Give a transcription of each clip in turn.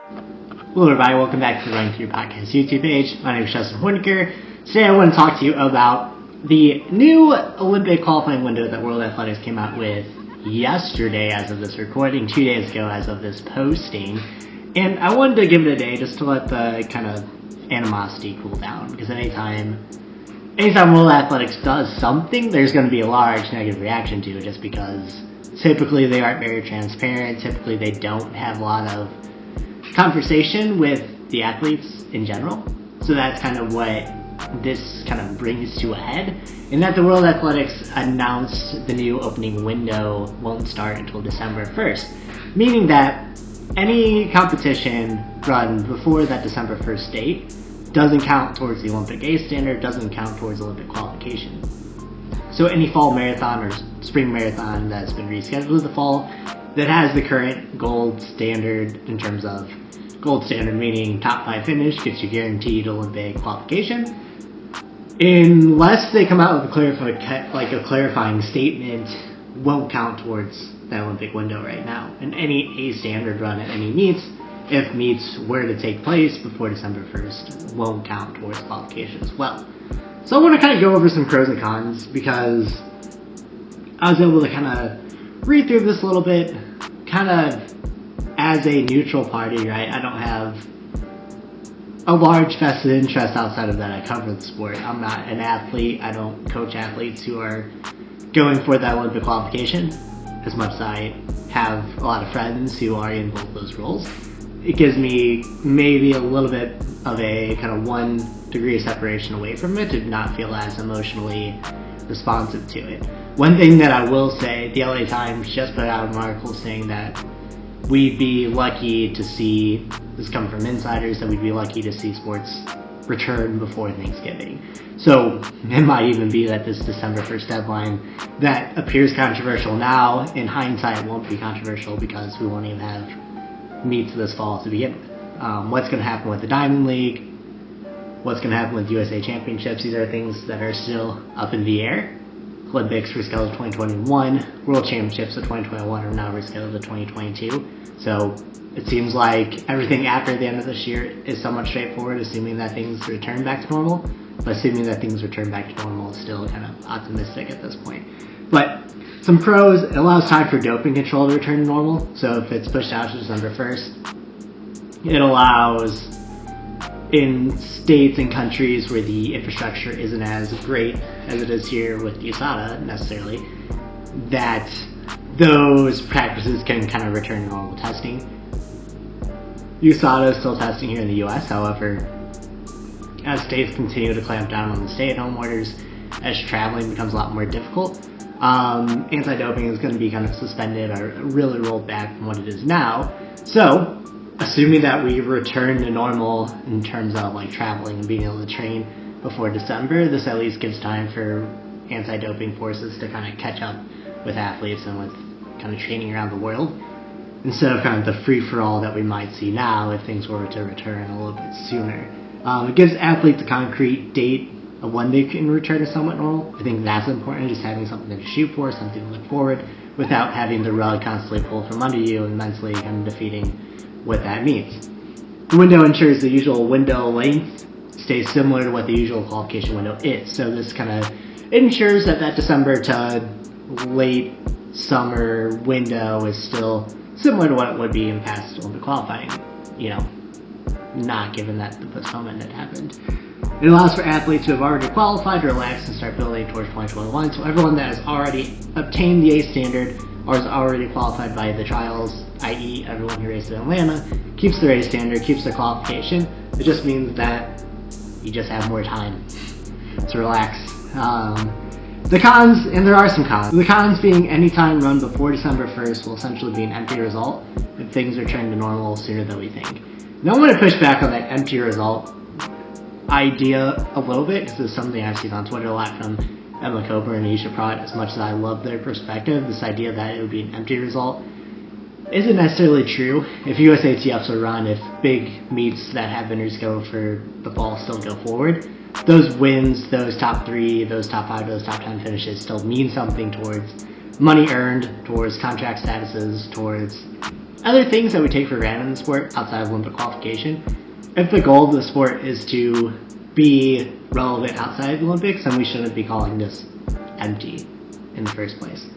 Hello everybody, welcome back to the Running Through Podcast YouTube page. My name is Justin Horniker. Today I want to talk to you about the new Olympic qualifying window that World Athletics came out with yesterday as of this recording, 2 days ago as of this posting. And I wanted to give it a day just to let the kind of animosity cool down, because anytime World Athletics does something, there's going to be a large negative reaction to it, just because typically they aren't very transparent, typically they don't have a lot of conversation with the athletes in general. So that's kind of what this kind of brings to a head, in that the World Athletics announced the new opening window won't start until December 1st, meaning that any competition run before that December 1st date doesn't count towards the Olympic A standard, doesn't count towards Olympic qualification. So any fall marathon or spring marathon that's been rescheduled to the fall that has the current gold standard, in terms of gold standard meaning top 5 finish gets you guaranteed Olympic qualification, unless they come out with a clarifying statement, won't count towards that Olympic window right now. And any A standard run at any meets, if meets were to take place before December 1st, won't count towards qualification as well. So I want to kind of go over some pros and cons, because I was able to kind of read through this a little bit, kind of as a neutral party, right? I don't have a large vested interest outside of that. I cover the sport. I'm not an athlete. I don't coach athletes who are going for that Olympic qualification, as much as I have a lot of friends who are in both those roles. It gives me maybe a little bit of a kind of 1 degree of separation away from it, to not feel as emotionally responsive to it. One thing that I will say, the LA Times just put out an article saying that we'd be lucky to see, this come from insiders, that we'd be lucky to see sports return before Thanksgiving. So it might even be that this December 1st deadline that appears controversial now, in hindsight won't be controversial, because we won't even have meets this fall to begin with. What's going to happen with the Diamond League? What's going to happen with USA Championships? These are things that are still up in the air. Olympics rescheduled to 2021. World Championships of 2021 are now rescheduled to 2022. So it seems like everything after the end of this year is somewhat straightforward, assuming that things return back to normal. But assuming that things return back to normal is still kind of optimistic at this point. But some pros: it allows time for doping control to return to normal. So if it's pushed out to December 1st, it allows, in states and countries where the infrastructure isn't as great as it is here with USADA necessarily, that those practices can kind of return to normal testing. USADA is still testing here in the US, however, as states continue to clamp down on the stay-at-home orders, as traveling becomes a lot more difficult, anti-doping is going to be kind of suspended or really rolled back from what it is now. So assuming that we return to normal in terms of like traveling and being able to train before December, this at least gives time for anti-doping forces to kind of catch up with athletes and with kind of training around the world, instead of kind of the free-for-all that we might see now if things were to return a little bit sooner. It gives athletes a concrete date of when they can return to somewhat normal. I think that's important, just having something to shoot for, something to look forward, without having the rug constantly pulled from under you and mentally kind of defeating what that means. The window ensures the usual window length stays similar to what the usual qualification window is. So this kind of ensures that that December to late summer window is still similar to what it would be in past Olympic qualifying, not given that the postponement had happened. It allows for athletes who have already qualified to relax and start building towards 2021. So everyone that has already obtained the A standard or is already qualified by the trials, i.e. everyone who raced in Atlanta, keeps their A standard, keeps their qualification. It just means that you just have more time to relax. The cons, and there are some cons. The cons being any time run before December 1st will essentially be an empty result if things return to normal sooner than we think. Now I'm going to push back on that empty result idea a little bit, because it's something I've seen on Twitter a lot from Emma Coburn and Isha Pratt. As much as I love their perspective, this idea that it would be an empty result isn't necessarily true. If USATFs are run, if big meets that have been rescheduled for the fall still go forward, those wins, those top 3, those top 5, those top 10 finishes still mean something towards money earned, towards contract statuses, towards other things that we take for granted in the sport outside of Olympic qualification. If the goal of the sport is to be relevant outside the Olympics, then we shouldn't be calling this empty in the first place.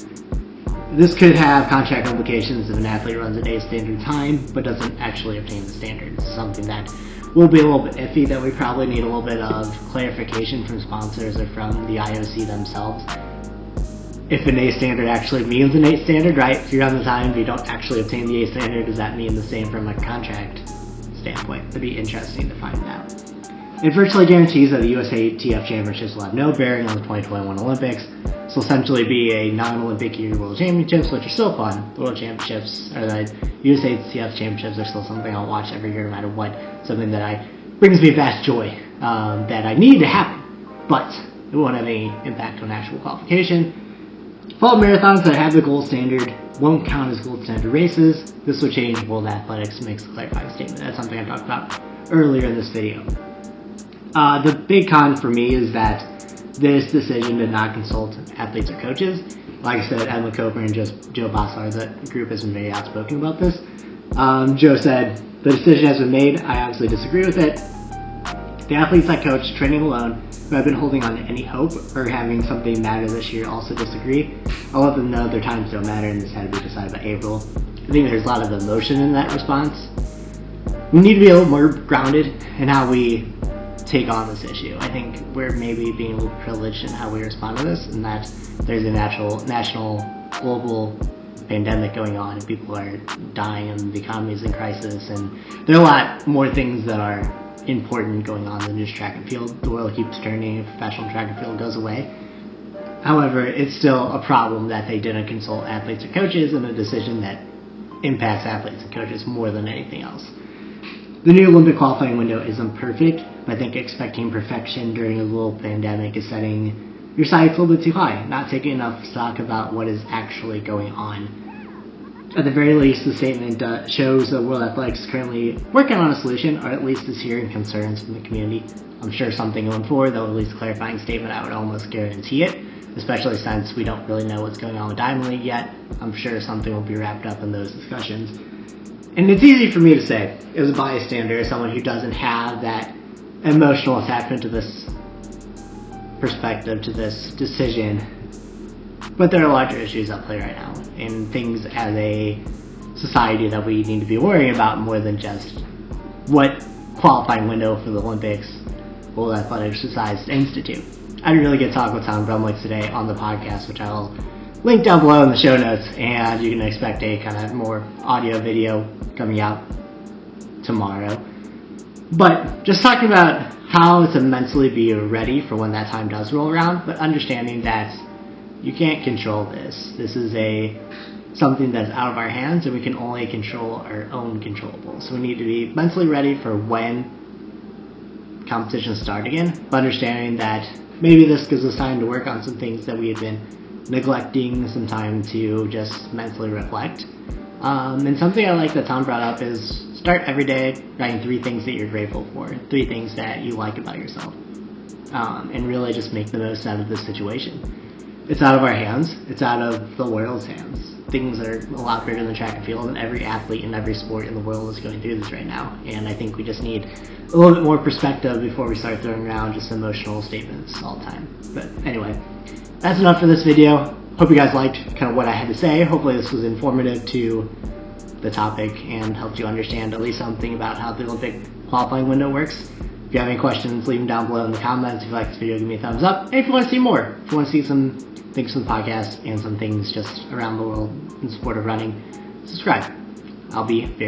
This could have contract implications if an athlete runs a day standard time but doesn't actually obtain the standard. This is something that will be a little bit iffy, that we probably need a little bit of clarification from sponsors or from the IOC themselves. If an A standard actually means an A standard, right? If you run the time but you don't actually obtain the A standard, does that mean the same from a contract standpoint? It'd be interesting to find out. It virtually guarantees that the USATF Championships will have no bearing on the 2021 Olympics. This will essentially be a non-Olympic year World Championships, which are still fun. The World Championships, or the USATF Championships, are still something I'll watch every year no matter what. Something that brings me vast joy that I need to happen, but it won't have any impact on actual qualification. Fall marathons that have the gold standard won't count as gold standard races. This will change World Athletics makes a clarifying statement. That's something I talked about earlier in this video. The big con for me is that this decision did not consult athletes or coaches. Like I said, Emma Coper and Joe Bossar, the group, has been very outspoken about this. Joe said, "The decision has been made. I obviously disagree with it. The athletes I coach, training alone, who have been holding on to any hope or having something matter this year also disagree. I'll let them know their times don't matter and this had to be decided by April." I think there's a lot of emotion in that response. We need to be a little more grounded in how we take on this issue. I think we're maybe being a little privileged in how we respond to this, and that there's a national, global pandemic going on, and people are dying, and the economy is in crisis, and there are a lot more things that are important going on than just track and field. The world keeps turning if professional track and field goes away. However, it's still a problem that they didn't consult athletes or coaches, and a decision that impacts athletes and coaches more than anything else. The new Olympic qualifying window isn't perfect, but I think expecting perfection during a global pandemic is setting your sights a little bit too high, not taking enough stock about what is actually going on. At the very least, the statement shows that World Athletics is currently working on a solution, or at least is hearing concerns from the community. I'm sure something going forward that will release a clarifying statement. I would almost guarantee it, especially since we don't really know what's going on with Diamond League yet. I'm sure something will be wrapped up in those discussions. And it's easy for me to say, as a bystander, as someone who doesn't have that emotional attachment to this perspective, to this decision, but there are larger issues at play right now, and things as a society that we need to be worrying about more than just what qualifying window for the Olympics World Athletics decides to institute. I didn't really get to talk with Tom Brumlich today on the podcast, which I'll link down below in the show notes, and you can expect a kind of more audio video coming out tomorrow. But just talking about how to mentally be ready for when that time does roll around, but understanding that you can't control this. This is something that's out of our hands, and we can only control our own controllables. So we need to be mentally ready for when competitions start again, but understanding that maybe this gives us time to work on some things that we had been neglecting, some time to just mentally reflect. And something I like that Tom brought up is start every day writing 3 things that you're grateful for, 3 things that you like about yourself, and really just make the most out of this situation. It's out of our hands. It's out of the world's hands. Things are a lot bigger than track and field, and every athlete in every sport in the world is going through this right now. And I think we just need a little bit more perspective before we start throwing around just emotional statements all the time. But anyway, that's enough for this video. Hope you guys liked kind of what I had to say. Hopefully this was informative to the topic and helped you understand at least something about how the Olympic qualifying window works. If you have any questions, leave them down below in the comments. If you like this video, give me a thumbs up. And if you want to see more, if you want to see some things from the podcast and some things just around the world in support of running, subscribe. I'll be very